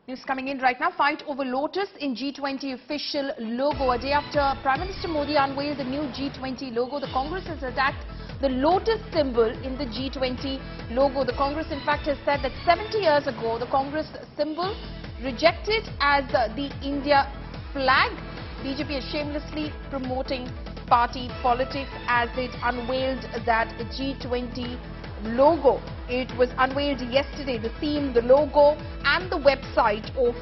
News coming in right now. Fight over Lotus in G20 official logo. A day after Prime Minister Modi unveiled the new G20 logo, the Congress has attacked the Lotus symbol in the G20 logo. The Congress, in fact, has said that 70 years ago, the Congress symbol rejected as the India flag. BJP is shamelessly promoting party politics as it unveiled that G20 logo. It was unveiled yesterday. The theme, the logo and the website of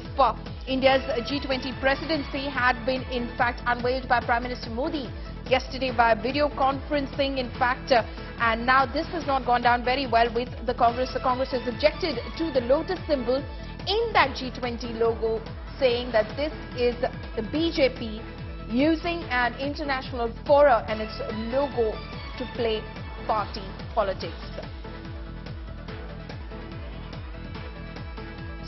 India's G20 presidency had been in fact unveiled by Prime Minister Modi yesterday by video conferencing, in fact, and now this has not gone down very well with the Congress. The Congress has objected to the Lotus symbol in that G20 logo, saying that this is the BJP using an international forum and its logo to play party politics.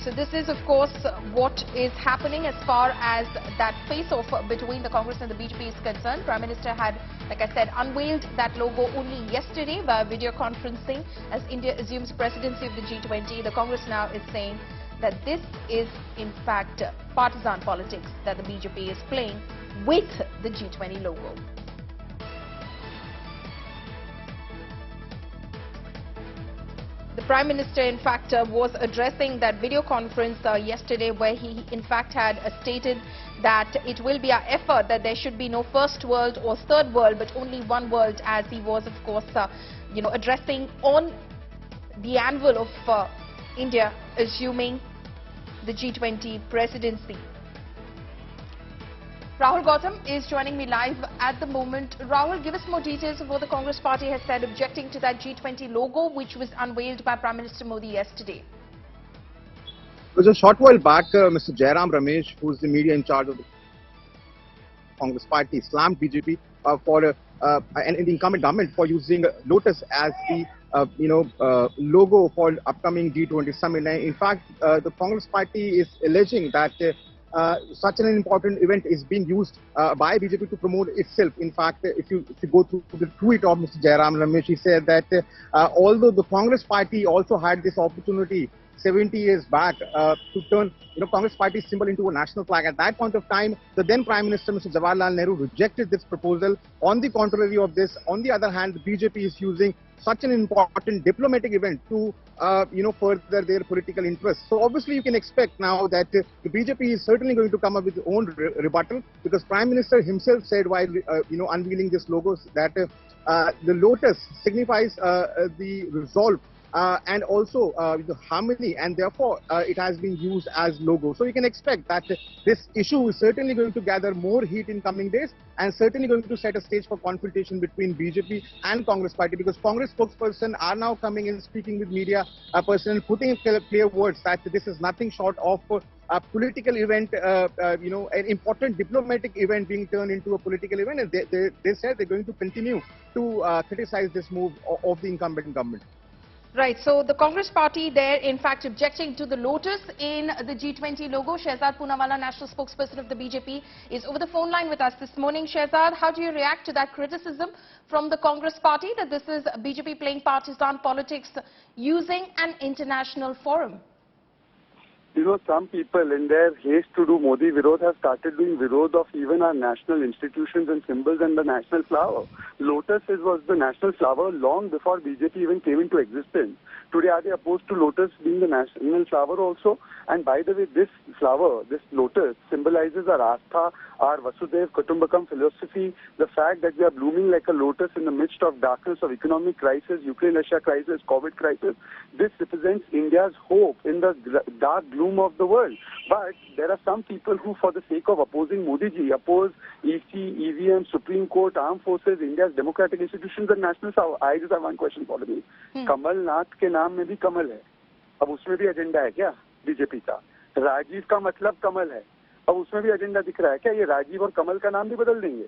So this is, of course, what is happening as far as that face-off between the Congress and the BJP is concerned. Prime Minister had, like I said, unveiled that logo only yesterday by video conferencing as India assumes presidency of the G20. The Congress now is saying that this is, in fact, partisan politics that the BJP is playing with the G20 logo. The Prime Minister, in fact, was addressing that video conference yesterday, where he, in fact, had stated that it will be our effort that there should be no first world or third world, but only one world, as he was, of course, addressing on the anvil of India assuming the G20 presidency. Rahul Gautam is joining me live at the moment. Rahul, give us more details of what the Congress party has said objecting to that G20 logo, which was unveiled by Prime Minister Modi yesterday. It was a short while back, Mr. Jairam, Ramesh, who is the media in charge of the Congress party, slammed BJP and the incumbent government for using Lotus as the logo for upcoming G20 summit. And in fact, the Congress party is alleging that such an important event is being used by BJP to promote itself. In fact, if you go through the tweet of Mr. Jairam Ramesh, he said that although the Congress party also had this opportunity 70 years back to turn Congress party symbol into a national flag. At that point of time, the then Prime Minister, Mr. Jawaharlal Nehru, rejected this proposal. On the contrary of this, on the other hand, the BJP is using such an important diplomatic event to further their political interests. So obviously you can expect now that the BJP is certainly going to come up with its own rebuttal, because Prime Minister himself said while unveiling this logo that the Lotus signifies the resolve and also the harmony, and therefore it has been used as logo. So you can expect that this issue is certainly going to gather more heat in coming days, and certainly going to set a stage for confrontation between BJP and Congress party, because Congress spokesperson are now coming and speaking with media person, putting in clear words that this is nothing short of a political event, an important diplomatic event being turned into a political event, and they said they're going to continue to criticize this move of the incumbent government. Right, so the Congress party there, in fact, objecting to the Lotus in the G20 logo. Shehzad Poonawalla, national spokesperson of the BJP, is over the phone line with us this morning. Shehzad, how do you react to that criticism from the Congress party that this is BJP playing partisan politics using an international forum? Some people in their haste to do Modi Virod have started doing Virod of even our national institutions and symbols and the national flower. Lotus was the national flower long before BJP even came into existence. Today, are they opposed to Lotus being the national flower also? And by the way, this flower, this Lotus, symbolizes our Astha, our Vasudev Kutumbakam philosophy, the fact that we are blooming like a lotus in the midst of darkness of economic crisis, Ukraine-Russia crisis, COVID crisis. This represents India's hope in the dark gloom of the world. But there are some people who, for the sake of opposing Modi ji, oppose EC, EVM, Supreme Court, armed forces, India's democratic institutions and national flower. I just have one question for me. Kamal Nath के नाम में भी कमल है. अब उसमें भी agenda है क्या बीजेपी का? राजीव का मतलब कमल है. अब उसमें भी एजेंडा दिख रहा है क्या? ये राजीव और कमल का नाम भी बदल देंगे.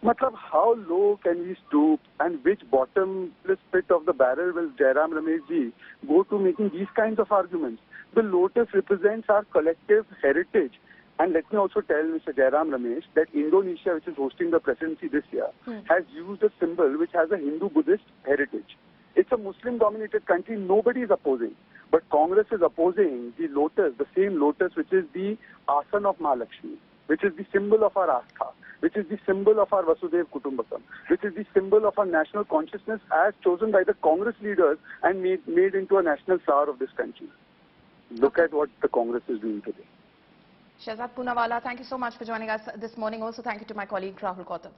मतलब how low can we stoop, and which bottomless pit of the barrel will Jairam Ramesh ji go to making these kinds of arguments? The Lotus represents our collective heritage. And let me also tell Mr. Jairam Ramesh that Indonesia, which is hosting the presidency this year, has used a symbol which has a Hindu-Buddhist heritage. It's a Muslim-dominated country. Nobody is opposing. But Congress is opposing the Lotus, the same Lotus which is the Asan of Mahalakshmi, which is the symbol of our Astha, which is the symbol of our Vasudev Kutumbakam, which is the symbol of our national consciousness as chosen by the Congress leaders and made into a national flower of this country. Look at what the Congress is doing today. Shahzad Poonawalla, thank you so much for joining us this morning. Also, thank you to my colleague Rahul Kautab.